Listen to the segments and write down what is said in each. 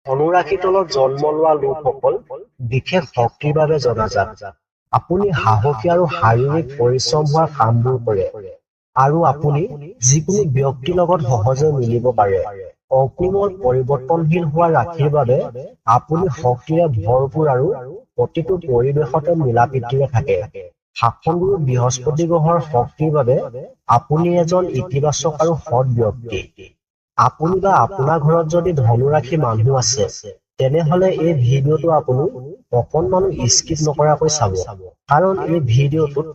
ধনুৰাশিৰ তলত জন্ম লোৱা লোকসকল বিশেষ শক্তিৰ বাবে জনাজাত। আপুনি সাহসী আৰু শাৰীৰিক পৰিশ্ৰম হোৱা কামবোৰ কৰে আৰু আপুনি যিকোনো ব্যক্তিৰ লগত সহজে মিলিব পাৰে। অগ্নিময় পৰিৱৰ্তনশীল হোৱা ৰাশিৰ বাবে আপুনি শক্তিৰে ভৰপূৰ আৰু প্ৰতিটো পৰিৱেশতে মিলাপ্ৰীতিৰে থাকে। শাসনগুৰু বৃহস্পতি গ্ৰহৰ শক্তিৰ বাবে আপুনি এজন ইতিবাচক আৰু সৎ ব্যক্তি। আপুনি বা আপোনাৰ ঘৰত যদি ধনুৰাশি মানুহ আছে, তেনেহলে এই ভিডিঅ'টো আপুনি অকণমানো স্কিপ নকৰাকৈ চাব। কাৰণ এই ভিডিঅ'টোত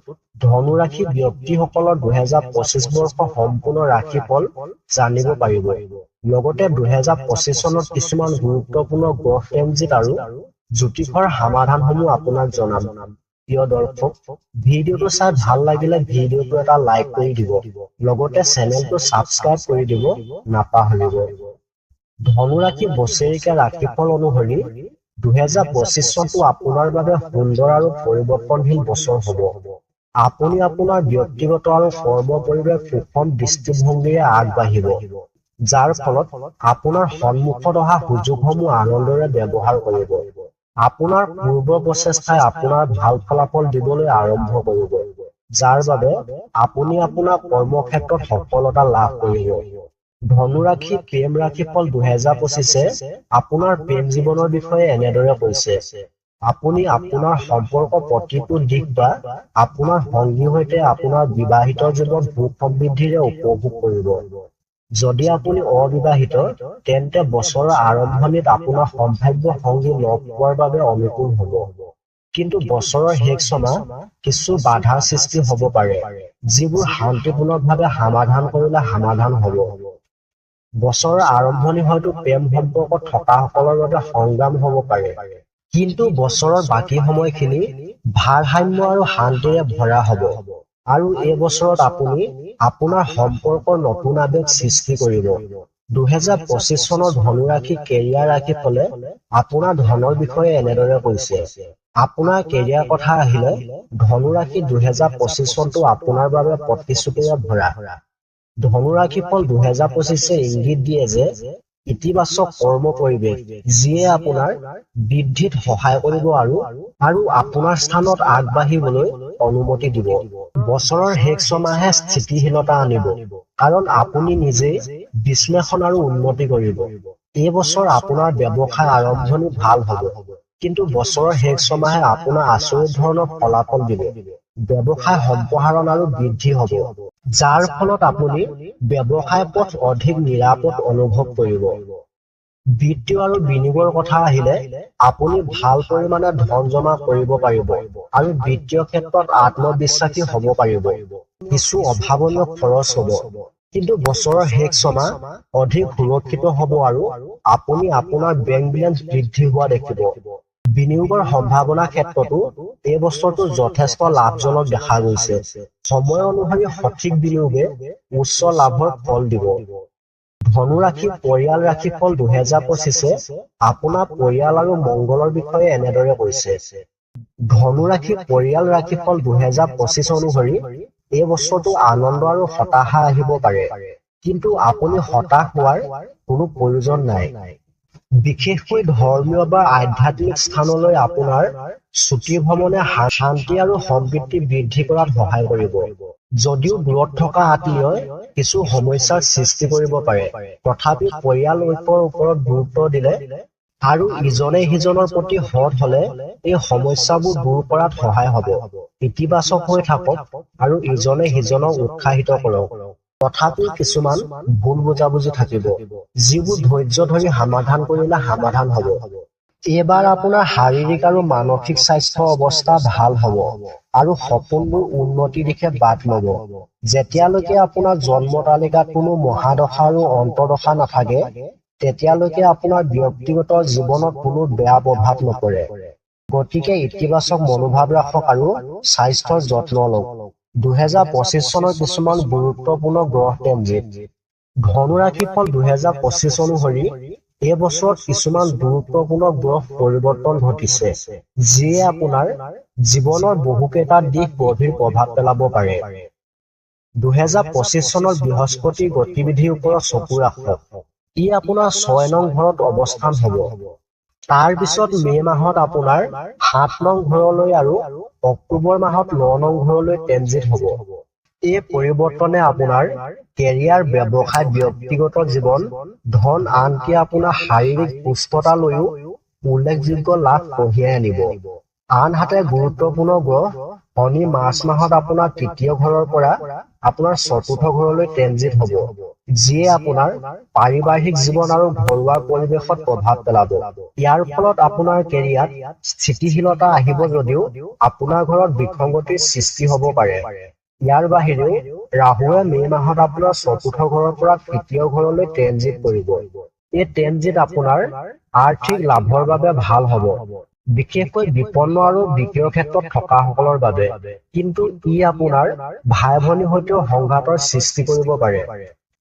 ধনুৰাশি ব্যক্তিসকলৰ 2025 বৰ্ষ সম্পূৰ্ণ ৰাশিফল জানিব পাৰিব। লগতে 2025 চনত কিছুমান গুৰুত্বপূৰ্ণ গ্ৰহ ট্ৰেনজিট আৰু জ্যোতিষৰ সমাধানসমূহ আপোনাক জনাম। প্ৰিয় দৰ্শক, ভিডিঅ'টো চাই ভাল লাগিলে ভিডিঅ'টো এটা লাইক কৰি দিব। লগতে চেনেলটো ছাবস্ক্ৰাইব কৰি দিব নাপাহৰিব। ধনুৰাশি বছৰেকীয়া ৰাশিফল অনুসৰি 2025 চনটো আপোনাৰ বাবে সুন্দৰ আৰু পৰিৱৰ্তনশীল বছৰ হ'ব। আপুনি আপোনাৰ ব্যক্তিগত আৰু কৰ্ম পৰিৱেশ সুষম দৃষ্টিভংগীৰে আগবাঢ়িব, যাৰ ফলত আপোনাৰ সন্মুখত অহা সুযোগসমূহ আনন্দৰে ব্যৱহাৰ কৰিব। আপোনাৰ পূৰ্ব প্ৰচেষ্টাই আপোনাৰ ভাল ফলাফল দিবলৈ আৰম্ভ কৰিব, যাৰ বাবে আপুনি আপোনাৰ কৰ্মক্ষেত্ৰত সফলতা লাভ কৰিব। ধনুৰাশি প্ৰেম ৰাশিফল 2025 আপোনাৰ প্ৰেম জীৱনৰ বিষয়ে এনেদৰে কৈছে। আপুনি আপোনাৰ সম্পৰ্ক প্ৰতিটো দিশ বা আপোনাৰ সংগীৰ সৈতে আপোনাৰ বিবাহিত জীৱন সুখ সমৃদ্ধিৰে উপভোগ কৰিব। যদি আপুনি অবিবাহিত, তেন্তে বছৰৰ আৰম্ভণিত আপোনাৰ সম্ভাৱ্য সংগী লগ পোৱাৰ বাবে অনুকূল হ'ব। কিন্তু বছৰৰ শেষ ছমাহ কিছু বাধাৰ সৃষ্টি হ'ব পাৰে, যিবোৰ শান্তিপূৰ্ণভাৱে সমাধান কৰিলে সমাধান হ'ব। বছৰৰ আৰম্ভণি হয়তো প্ৰেম সম্পৰ্কত থকাসকলৰ বাবে সংগ্ৰাম হ'ব পাৰে, কিন্তু বছৰৰ বাকী সময়খিনি ভাৰসাম্য আৰু শান্তিৰে ভৰা হ'ব। আৰু এই বছৰত আপুনি আপোনাৰ সম্পৰ্কৰ নতুন আৱেগ সৃষ্টি কৰিব। 2025 চনৰ ধনুৰাশি কেৰিয়াৰ ৰাশিফলে আপোনাৰ ধনৰ বিষয়ে এনেদৰে কৈছে। আপোনাৰ কেৰিয়াৰ কথা আহিলে, ধনুৰাশি 2025 চনটো আপোনাৰ বাবে প্ৰতিশ্ৰুতিৰে ভৰা। ধনুৰাশিফল 2025 ইংগিত দিয়ে যে ইতিবাচক কৰ্ম পৰিৱেশ, যিয়ে আপোনাৰ বৃদ্ধিত সহায় কৰিব আৰু আপোনাৰ স্থানত আগবাঢ়িবলৈ অনুমতি দিব। বছৰৰ শেষ ছমাহে স্থিতিশীলতা আনিব, কাৰণ আপুনি নিজেই বিশ্লেষণ আৰু উন্নতি কৰিব। এই বছৰ আপোনাৰ ব্যৱসায় আৰম্ভণি ভাল হ'ব, কিন্তু বছৰৰ শেষ ছমাহে আপোনাৰ আচৰিত ধৰণৰ ফলাফল দিব। ব্যৱসায় সম্প্ৰসাৰণ আৰু বৃদ্ধি হ'ব, যাৰ ফলত আপুনি ব্যৱসায় পথ অধিক নিৰাপদ অনুভৱ কৰিব। বিত্তীয় আৰু বিনিয়োগৰ কথা আহিলে, আপুনি ভাল পৰিমাণে ধন জমা কৰিব পাৰিব আৰু বিত্তীয় ক্ষেত্ৰত আত্মবিশ্বাসী হ'ব পাৰিব। কিছু অভাৱনীয় খৰচ হ'ব, কিন্তু বছৰৰ শেষ ছমাহ অধিক সুৰক্ষিত হ'ব আৰু আপুনি আপোনাৰ বেংক বেলেন্স বৃদ্ধি হোৱা দেখিব। বিনিয়োগৰ সম্ভাৱনাৰ ক্ষেত্ৰতো এই বছৰটো যথেষ্ট লাভজনক দেখা গৈছে। সময় অনুসৰি সঠিক বিনিয়োগে উচ্চ লাভৰ ফল দিব। ধনুৰাশি পৰিয়াল ৰাশিফল 2025 আপোনাৰ পৰিয়াল আৰু মংগলৰ বিষয়ে এনেদৰে কৈছে। ধনুৰাশি পৰিয়াল ৰাশিফল 2025 অনুসৰি এই বছৰটো আনন্দ আৰু হতাশা আহিব পাৰে, কিন্তু আপুনি হতাশ হোৱাৰ কোনো প্ৰয়োজন নাই। বিশেষকৈ ধৰ্মীয় বা আধ্যাত্মিক স্থানলৈ আপোনাৰ ছুটি ভ্ৰমণে শান্তি আৰু সম্প্ৰীতি বৃদ্ধি কৰাত সহায় কৰিব। যদিও দূৰত থকা আত্মীয়ই কিছু সমস্যাৰ সৃষ্টি কৰিব পাৰে, তথাপি পৰিয়াল ঐক্যৰ ওপৰত গুৰুত্ব দিলে আৰু ইজনে সিজনৰ প্ৰতি সৎ হলে এই সমস্যাবোৰ দূৰ কৰাত সহায় হ'ব। ইতিবাচক হৈ থাকক আৰু ইজনে সিজনক উৎসাহিত কৰক। তথাপিও কিছুমান ভুল বুজাবুজি থাকিব, যিবোৰ ধৈৰ্য ধৰি সমাধান কৰিলে সমাধান হ'ব। এইবাৰ আপোনাৰ শাৰীৰিক আৰু মানসিক স্বাস্থ্য অৱস্থা ভাল হ'ব আৰু সপোনবোৰ উন্নতিৰ দিশে বাট ল'ব। যেতিয়ালৈকে আপোনাৰ জন্ম তালিকাত কোনো মহাদশা আৰু অন্তৰ্দশা নাথাকে, তেতিয়ালৈকে আপোনাৰ ব্যক্তিগত জীৱনত কোনো বেয়া প্ৰভাৱ নপৰে। গতিকে ইতিবাচক মনোভাৱ ৰাখক আৰু স্বাস্থ্যৰ যত্ন লওক। 2025 চনৰ কিছুমান গুৰুত্বপূৰ্ণ গ্ৰহ ট্ৰেনজিট। ধনুৰাশিফল 2025 অনুসৰি এই বছৰত কিছুমান গুৰুত্বপূৰ্ণ গ্ৰহ পৰিৱৰ্তন ঘটিছে, যিয়ে আপোনাৰ জীৱনৰ বহুকেইটা দিশ গভীৰ প্ৰভাৱ পেলাব পাৰে। 2025 চনৰ বৃহস্পতিৰ গতিবিধিৰ ওপৰত চকু ৰাখক। ই আপোনাৰ 6 নং ঘৰত অৱস্থান হ'ব। তাৰ পিছত মে' মাহত আপোনাৰ 7 নং ঘৰলৈ আৰু অক্টোবৰ মাহত 9 নং ঘৰলৈ ট্ৰেনজিট হ'ব। এই পৰিৱৰ্তনে আপোনাৰ কেৰিয়াৰ, ব্যৱসায়, ব্যক্তিগত জীৱন, ধন, আনকি আপোনাৰ শাৰীৰিক সুস্থতালৈও উল্লেখযোগ্য লাভ কঢ়িয়াই আনিব। আনহাতে গুৰুত্বপূৰ্ণ গ্ৰহ শনি মাৰ্চ মাহত আপোনাৰ 3য় ঘৰৰ পৰা আপোনাৰ 4ৰ্থ ঘৰলৈ ট্ৰেনজিট হ'ব, যিয়ে আপোনাৰ পাৰিবাৰিক জীৱন আৰু ঘৰুৱা পৰিৱেশত প্ৰভাৱ পেলাব। ইয়াৰ ফলত আপোনাৰ কেৰিয়াৰত স্থিতিশীলতা আহিব যদিও আপোনাৰ ঘৰত বিসংগতিৰ সৃষ্টি হ'ব পাৰে। ইয়াৰ বাহিৰেও ৰাহুৱে মে' মাহত আপোনাৰ 4ৰ্থ ঘৰৰ পৰা 3য় ঘৰলৈ ট্ৰেনজিট কৰিব। এই ট্ৰেনজিট আপোনাৰ আৰ্থিক লাভৰ বাবে ভাল হ'ব, বিশেষকৈ বিপন্ন আৰু বিক্ৰয়ৰ ক্ষেত্ৰত থকাসকলৰ বাবে। কিন্তু ই আপোনাৰ ভাই ভনীৰ সৈতেও সংঘাতৰ সৃষ্টি কৰিব পাৰে।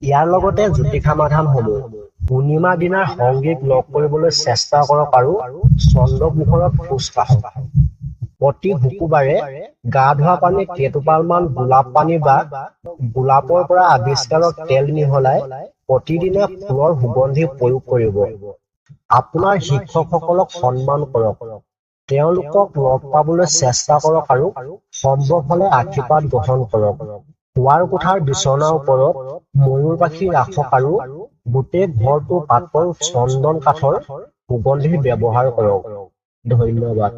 ইয়াৰ লগতে জ্যোতিষামাধানসমূহ পূৰ্ণিমা দিনাৰ সংগীক লগ কৰিবলৈ চেষ্টা কৰক আৰু চন্দ্ৰ পোহৰত খোজ কাঢ়ক। প্ৰতি শুকুৰবাৰে গা ধোৱা পানীত কেইটোপালমান গোলাপ পানী বা গোলাপৰ পৰা আৱিষ্কাৰক তেল মিহলাই প্ৰতিদিনে ফুলৰ সুগন্ধি প্ৰয়োগ কৰিব। আপোনাৰ শিক্ষকসকলক সন্মান কৰক, তেওঁলোকক লগ পাবলৈ চেষ্টা কৰক আৰু সম্ভৱ হ'লে আশীৰ্বাদ গ্ৰহণ কৰক। শুৱাৰ কোঠাৰ বিচনাৰ ওপৰত ময়ূৰ পাখি ৰাখক আৰু গোটেই ঘৰটো পাতল চন্দন কাঠৰ সুগন্ধি ব্যৱহাৰ কৰক। ধন্যবাদ।